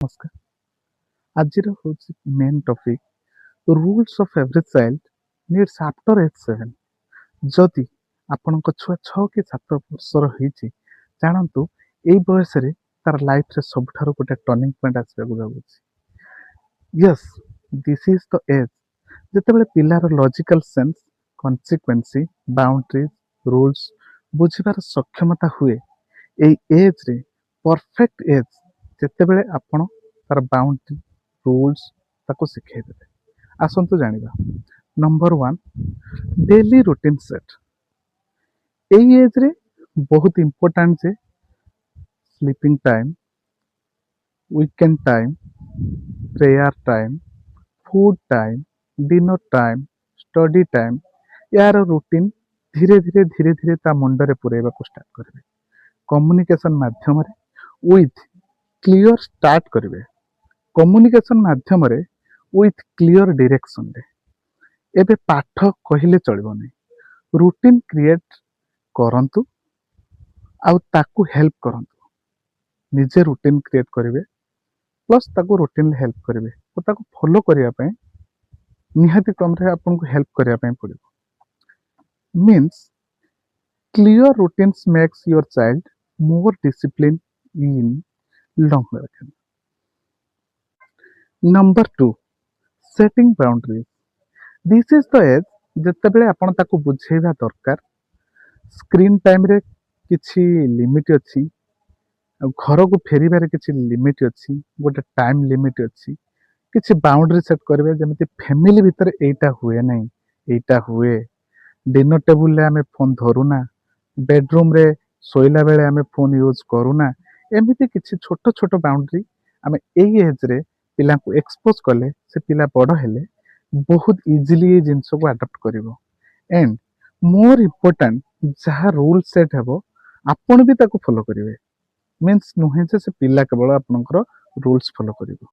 नमस्कार। आज हूँ main topic rules of every child needs after age 7। जदि आपण छुआ 6 कि 7 वर्षर होती जानतु यही बयस तार लाइफ रे सबुठार गोटे टर्निंग पॉइंट आसवाक जाऊँगी। Yes, this is the age जितेबाला पिलार logical sense, consequences, boundaries, rules बुझिबार सक्षमता हुए। यही एज रे परफेक्ट एज जितेबाला आपण तार बाउंड्री रूल्स ताको शिखाई देते। आसतु जानिबा। Number 1, daily routine set. यही एज रे बहुत इंपोर्टेंट जे sleeping time, weekend time, prayer time, food time, dinner time, study time यार रूटीन धीरे धीरे ता मुंडरे पुरेबा को स्टार्ट करेंगे। कम्युनिकेशन माध्यम विथ क्लियर स्टार्ट करेंगे। कम्युनिकेशन माध्यम विथ क्लियर डायरेक्शन रे एबे पाठ कहले चलबनी। रूटीन क्रिएट करंतु आउ ताकू हेल्प करंतु। निजे रूटीन क्रिएट करेंगे प्लस ताकू रूटीन हेल्प करेंगे और ताकू फॉलो करिया पे निहाती क्रम रे आपन को हेल्प करिया पे पड़िबो। Means clear routines makes your child more discipline in long run. Number 2, setting boundaries. This is the age जिते बेले आपण ताकू बुझेଇବା दरकार। स्क्रीन टाइम रे किछि लिमिट अछि, घर को फेरिबार किछि लिमिट अछि, गोटे टाइम लिमिट अछि, किछि बाउंड्री सेट करबे जेमिति फैमिली भीतर एटा हुए नै, एटा हुए। डिनर टेबुल रे आमे फोन धरुना, बेडरूम रे सोइला बेले आमे फोन यूज करूना। एमिति किछि छोट छोट बाउंड्री आमे एई एज रे पिला को एक्सपोज कले से पिला बड़ हेले बहुत इजिली ये जिनस को अडॉप्ट करिवो। एंड मोर इम्पोर्टेंट जहाँ रूल सेट हेबो आपण भी ताको फॉलो करिवे। मीन्स नुहे जे से पिला केवल आपनकर रूल्स फॉलो करिवो।